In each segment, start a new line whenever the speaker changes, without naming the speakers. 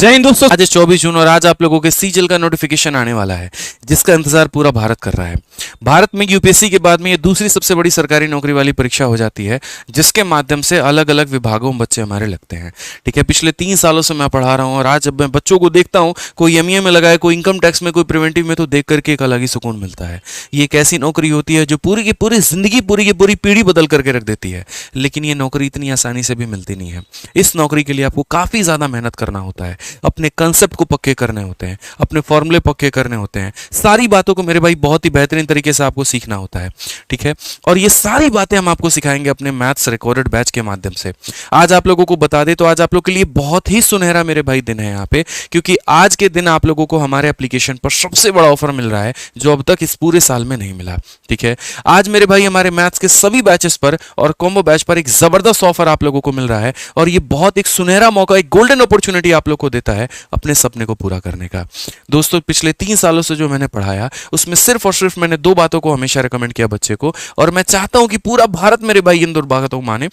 जय हिंद दोस्तों, आज 24 जून और आज आप लोगों के सीजीएल का नोटिफिकेशन आने वाला है जिसका इंतजार पूरा भारत कर रहा है। भारत में यूपीएससी के बाद में ये दूसरी सबसे बड़ी सरकारी नौकरी वाली परीक्षा हो जाती है जिसके माध्यम से अलग अलग विभागों में बच्चे हमारे लगते हैं। ठीक है, पिछले 3 सालों से मैं पढ़ा रहा हूँ और आज जब मैं बच्चों को देखता हूँ, कोई एमईए में लगा है, कोई इनकम टैक्स में, कोई प्रिवेंटिव में, तो देख करके एक अलग ही सुकून मिलता है। ये एक ऐसी नौकरी होती है जो पूरी की पूरी जिंदगी, पूरी की पूरी पीढ़ी बदल करके रख देती है। लेकिन ये नौकरी इतनी आसानी से भी मिलती नहीं है। इस नौकरी के लिए आपको काफी ज्यादा मेहनत करना होता है, अपने कंसेप्ट को पक्के करने होते हैं, अपने फॉर्मूले पक्के करने होते हैं, सारी बातों को मेरे भाई बहुत ही बेहतरीन तरीके से आपको सीखना होता है। ठीक है, और ये सारी बातें हम आपको सिखाएंगे अपने मैथ्स रिकॉर्डेड बैच के माध्यम से। आज आप लोगों को बता दें तो आज आप लोग के लिए बहुत ही सुनहरा मेरे भाई दिन है यहाँ पे, क्योंकि आज के दिन आप लोगों को हमारे एप्लीकेशन पर सबसे बड़ा ऑफर मिल रहा है जो अब तक इस पूरे साल में नहीं मिला। ठीक है, आज मेरे भाई हमारे मैथ्स के सभी बैचेस पर और कॉम्बो बैच पर एक जबरदस्त ऑफर आप लोगों को मिल रहा है और ये बहुत एक सुनहरा मौका, एक गोल्डन अपॉर्चुनिटी आप लोग को देता है अपने सपने को पूरा करने का। दोस्तों, पिछले 3 सालों से जो मैंने पढ़ाया उसमें सिर्फ और सिर्फ मैंने 2 बातों को हमेशा रिकमेंड किया बच्चे को, और मैं चाहता हूं कि पूरा भारत मेरे भाई इन 2 बातों को माने।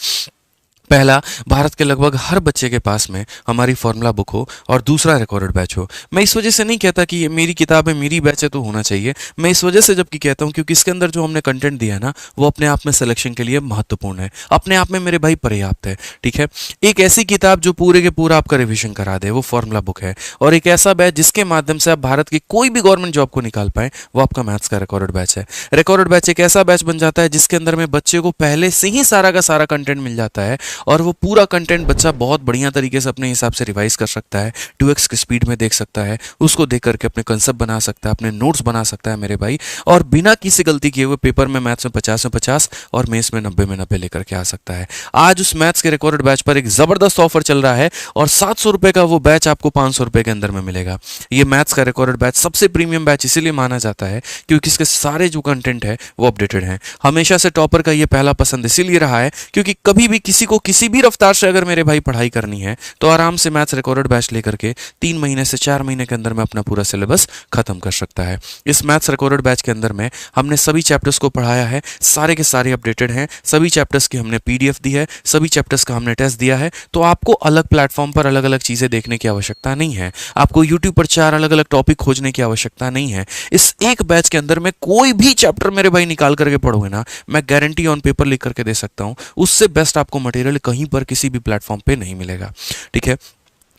पहला, भारत के लगभग हर बच्चे के पास में हमारी फॉर्मूला बुक हो, और दूसरा रिकॉर्डेड बैच हो। मैं इस वजह से नहीं कहता कि ये मेरी किताब है, मेरी बैच है तो होना चाहिए। मैं इस वजह से जबकि कहता हूं क्योंकि इसके अंदर जो हमने कंटेंट दिया है ना, वो अपने आप में सिलेक्शन के लिए महत्वपूर्ण है, अपने आप में मेरे भाई पर्याप्त है। ठीक है, एक ऐसी किताब जो पूरे के पूरा आपका रिविजन करा दे, वो फॉर्मूला बुक है, और एक ऐसा बैच जिसके माध्यम से आप भारत की कोई भी गवर्नमेंट जॉब को निकाल पाए, वो आपका मैथ्स का रिकॉर्डेड बैच है। रिकॉर्डेड बैच एक ऐसा बैच बन जाता है जिसके अंदर में बच्चे को पहले से ही सारा का सारा कंटेंट मिल जाता है, और वो पूरा कंटेंट बच्चा बहुत बढ़िया तरीके से अपने हिसाब से रिवाइज कर सकता है, 2x की स्पीड में देख सकता है, उसको देख करके अपने कंसेप्ट बना सकता है, अपने नोट्स बना सकता है मेरे भाई, और बिना किसी गलती किए हुए पेपर में मैथ्स में 50 में 50 और मेंस में 90 में 90 लेकर के आ सकता है। आज उस मैथ्स के रिकॉर्डेड बैच पर एक जबरदस्त ऑफर चल रहा है और 700 रुपए का वो बैच आपको 500 रुपए के अंदर में मिलेगा। ये मैथ्स का रिकॉर्डेड बैच सबसे प्रीमियम बैच इसीलिए माना जाता है क्योंकि इसके सारे जो कंटेंट है वो अपडेटेड है। हमेशा से टॉपर का ये पहला पसंद इसीलिए रहा है क्योंकि कभी भी किसी को किसी भी रफ्तार से अगर मेरे भाई पढ़ाई करनी है तो आराम से मैथ्स रिकॉर्डेड बैच लेकर के 3 महीने से 4 महीने के अंदर में अपना पूरा सिलेबस खत्म कर सकता है। इस मैथ्स रिकॉर्डेड बैच के अंदर में हमने सभी चैप्टर्स को पढ़ाया है, सारे के सारे अपडेटेड हैं, सभी चैप्टर्स की हमने पीडीएफ दी है, सभी चैप्टर्स का हमने टेस्ट दिया है। तो आपको अलग प्लेटफॉर्म पर अलग अलग चीजें देखने की आवश्यकता नहीं है, आपको यूट्यूब पर 4 अलग अलग टॉपिक खोजने की आवश्यकता नहीं है। इस एक बैच के अंदर में कोई भी चैप्टर मेरे भाई निकाल करके पढ़ोगे ना, मैं गारंटी ऑन पेपर लिख करके दे सकता हूं, उससे बेस्ट आपको मटेरियल कहीं पर किसी भी प्लेटफॉर्म पे नहीं मिलेगा। ठीक है,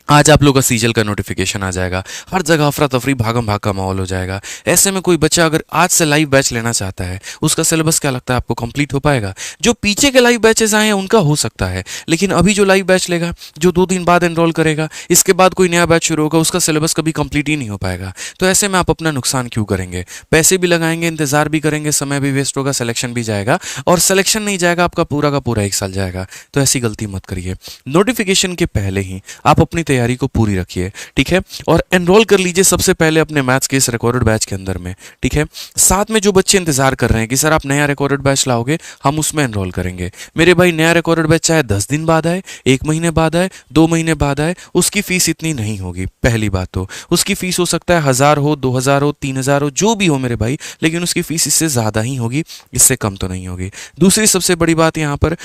आज आप लोग का सीजीएल का नोटिफिकेशन आ जाएगा, हर जगह अफरा तफरी भागम भाग का माहौल हो जाएगा। ऐसे में कोई बच्चा अगर आज से लाइव बैच लेना चाहता है, उसका सिलेबस क्या लगता है आपको कंप्लीट हो पाएगा? जो पीछे के लाइव बैचेस आए हैं उनका हो सकता है, लेकिन अभी जो लाइव बैच लेगा, जो 2 दिन बाद एनरोल करेगा, इसके बाद कोई नया बैच शुरू होगा, उसका सिलेबस कभी कंप्लीट ही नहीं हो पाएगा। तो ऐसे में आप अपना नुकसान क्यों करेंगे? पैसे भी लगाएंगे, इंतजार भी करेंगे, समय भी वेस्ट होगा, सिलेक्शन भी जाएगा, और सिलेक्शन नहीं जाएगा आपका पूरा का पूरा 1 साल जाएगा। तो ऐसी गलती मत करिए। नोटिफिकेशन के पहले ही आप अपनी तैयारी को पूरी रखिए। ठीक है, और एनरोल कर लीजिए सबसे पहले अपने मैथ्स के इस रिकॉर्डेड बैच के अंदर में। ठीक है, साथ में जो बच्चे इंतजार कर रहे हैं कि सर आप नया रिकॉर्डेड बैच लाओगे, हम उसमें एनरोल करेंगे। मेरे भाई, नया रिकॉर्डेड बैच चाहे 10 दिन बाद आए, 1 महीने बाद आए, 2 महीने बाद आए, उसकी फीस इतनी नहीं होगी। पहली बात तो उसकी फीस हो सकता है 1000 हो, 2000 हो, 3000 हो, जो भी हो मेरे भाई, लेकिन उसकी फीस इससे ज्यादा ही होगी, इससे कम तो नहीं होगी। दूसरी सबसे बड़ी बात यहां पर,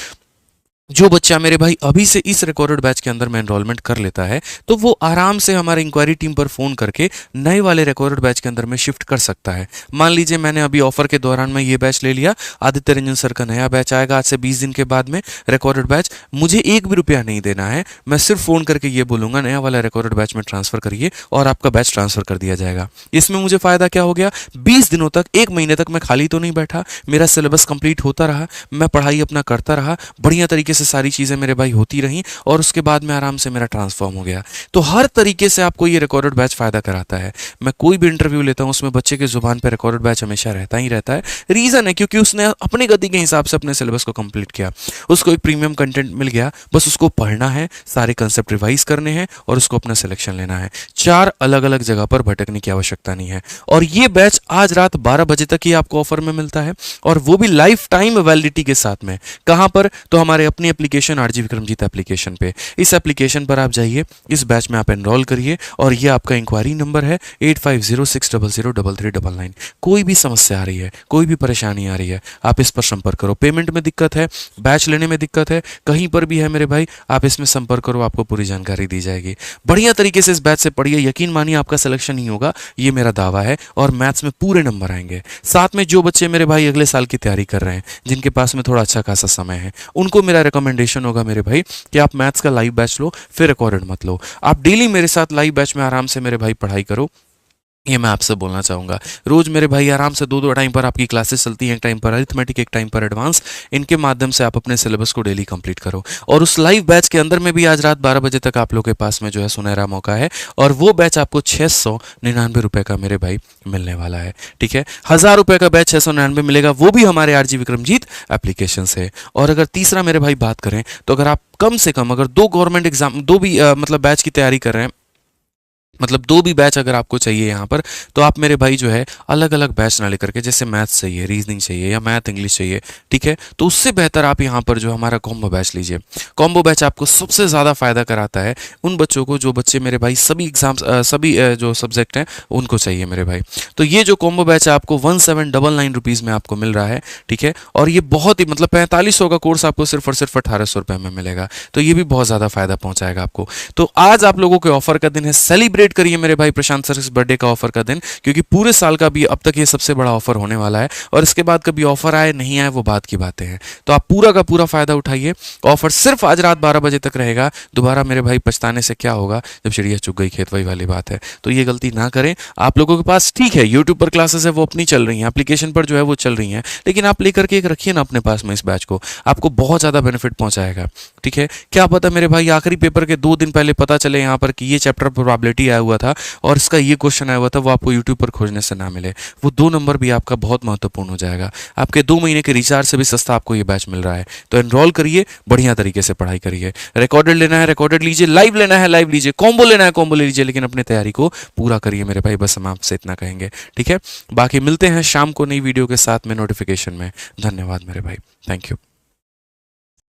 जो बच्चा मेरे भाई अभी से इस रिकॉर्डेड बैच के अंदर में एनरोलमेंट कर लेता है तो वो आराम से हमारे इंक्वायरी टीम पर फोन करके नए वाले रिकॉर्डेड बैच के अंदर में शिफ्ट कर सकता है। मान लीजिए मैंने अभी ऑफर के दौरान में ये बैच ले लिया, आदित्य रंजन सर का नया बैच आएगा आज से 20 दिन के बाद में, रिकॉर्डेड बैच, मुझे 1 भी रुपया नहीं देना है, मैं सिर्फ फोन करके ये बोलूंगा नया वाला रिकॉर्डेड बैच में ट्रांसफर करिए और आपका बैच ट्रांसफर कर दिया जाएगा। इसमें मुझे फायदा क्या हो गया? 20 दिनों तक, 1 महीने तक मैं खाली तो नहीं बैठा, मेरा सिलेबस कंप्लीट होता रहा, मैं पढ़ाई अपना करता रहा, बढ़िया तरीके से सारी चीजें मेरे भाई होती रही, और उसके बाद में आराम से मेरा ट्रांसफॉर्म हो गया। तो हर तरीके से आपको ये रिकॉर्डेड बैच फायदा कराता है। मैं कोई भी इंटरव्यू लेता हूं उसमें बच्चे के जुबान पे रिकॉर्डेड बैच हमेशा रहता ही रहता है। रीजन है क्योंकि उसने अपनी गति के हिसाब से अपने सिलेबस को कंप्लीट किया, उसको एक प्रीमियम कंटेंट मिल गया, बस उसको पढ़ना है, सारे कंसेप्ट रिवाइज करने हैं और उसको अपना सिलेक्शन लेना है। 4 अलग अलग जगह पर भटकने की आवश्यकता नहीं है। और ये बैच आज रात 12 बजे तक ही आपको ऑफर में मिलता है, और वो भी लाइफ टाइम वैलिडिटी के साथ में। कहां पर? तो हमारे अपने अपनी एप्लीकेशन आरजी विक्रमजीत एप्लीकेशन पे। इस एप्लीकेशन पर आप जाइए, इस बैच में आप एनरोल करिए और ये आपका इंक्वायरी नंबर है 8506003399। कोई भी समस्या आ रही है, कोई भी परेशानी आ रही है, आप इस पर संपर्क करो। पेमेंट में दिक्कत है, बैच लेने में दिक्कत है, कहीं पर भी है मेरे भाई, आप इसमें संपर्क करो, आपको पूरी जानकारी दी जाएगी। बढ़िया तरीके से इस बैच से पढ़िए, यकीन मानिए आपका सिलेक्शन ही होगा, ये मेरा दावा है, और मैथ्स में पूरे नंबर आएंगे। साथ में जो बच्चे मेरे भाई अगले साल की तैयारी कर रहे हैं, जिनके पास में थोड़ा अच्छा खासा समय है, उनको मेरा रिकमेंडेशन होगा मेरे भाई कि आप मैथ्स का लाइव बैच लो, फिर रिकॉर्डेड मत लो। आप डेली मेरे साथ लाइव बैच में आराम से मेरे भाई पढ़ाई करो, ये मैं आपसे बोलना चाहूँगा। रोज मेरे भाई आराम से दो टाइम पर आपकी क्लासेस चलती हैं, एक टाइम पर अरिथमेटिक, एक टाइम पर एडवांस। इनके माध्यम से आप अपने सिलेबस को डेली कंप्लीट करो, और उस लाइव बैच के अंदर में भी आज रात 12 बजे तक आप लोगों के पास में जो है सुनहरा मौका है, और वो बैच आपको 699 रुपये का मेरे भाई मिलने वाला है। ठीक है, 1000 रुपये का बैच 699 मिलेगा, वो भी हमारे आरजी विक्रमजीत एप्लीकेशन से। और अगर तीसरा मेरे भाई बात करें, तो अगर आप कम से कम अगर 2 गवर्नमेंट एग्जाम, 2 भी मतलब बैच की तैयारी कर रहे हैं, मतलब 2 भी बैच अगर आपको चाहिए यहाँ पर, तो आप मेरे भाई जो है अलग अलग बैच ना लेकर के, जैसे मैथ्स चाहिए, रीजनिंग चाहिए, या मैथ इंग्लिश चाहिए, ठीक है, तो उससे बेहतर आप यहाँ पर जो हमारा कॉम्बो बैच लीजिए। कॉम्बो बैच आपको सबसे ज़्यादा फायदा कराता है उन बच्चों को जो बच्चे मेरे भाई सभी एग्जाम्स सभी जो सब्जेक्ट हैं उनको चाहिए मेरे भाई। तो ये जो कॉम्बो बैच है आपको 1799 रुपीज़ में आपको मिल रहा है। ठीक है, और ये बहुत ही मतलब 4500 का कोर्स आपको सिर्फ और सिर्फ 1800 रुपये में मिलेगा, तो ये भी बहुत ज़्यादा फायदा पहुँचाएगा आपको। तो आज आप लोगों के ऑफर का दिन है, सेलिब्रेट करिए मेरे भाई प्रशांत सर इस बर्थडे का ऑफर का दिन, क्योंकि पूरे साल का भी अब तक ये सबसे बड़ा ऑफर होने वाला है, और इसके बाद कभी ऑफर आए नहीं आए वो बात की बातें हैं। तो आप पूरा का पूरा फायदा उठाइए। ऑफर सिर्फ आज रात 12 बजे तक रहेगा, दोबारा मेरे भाई पछताने से क्या होगा, जब चिड़िया चुग गई खेत, वही वाली बात है। तो ये गलती ना करें। आप लोगों के पास ठीक है यूट्यूब पर क्लासेस है, वो अपनी चल रही हैं, एप्लीकेशन पर जो है वो चल रही हैं, लेकिन आप लेकर के एक रखिए ना अपने पास में इस बैच को, आपको बहुत ज़्यादा बेनिफिट पहुंचाएगा। ठीक है, क्या पता मेरे भाई आखिरी पेपर के 2 दिन पहले पता चले यहाँ पर कि ये चैप्टर प्रोबेबिलिटी आया हुआ था और इसका ये क्वेश्चन आया हुआ था, वो आपको यूट्यूब पर खोजने से ना मिले, वो 2 नंबर भी आपका बहुत महत्वपूर्ण हो जाएगा। आपके 2 महीने के रिचार्ज से भी सस्ता आपको ये बैच मिल रहा है। तो एनरोल करिए, बढ़िया तरीके से पढ़ाई करिए। रिकॉर्डेड लेना है रिकॉर्डेड लीजिए, लाइव लेना है लाइव लीजिए, कॉम्बो लेना है कॉम्बो ले लीजिए, लेकिन अपनी तैयारी को पूरा करिए मेरे भाई, बस हम आपसे इतना कहेंगे। ठीक है, बाकी मिलते हैं शाम को नई वीडियो के साथ में, नोटिफिकेशन में। धन्यवाद मेरे भाई, थैंक यू।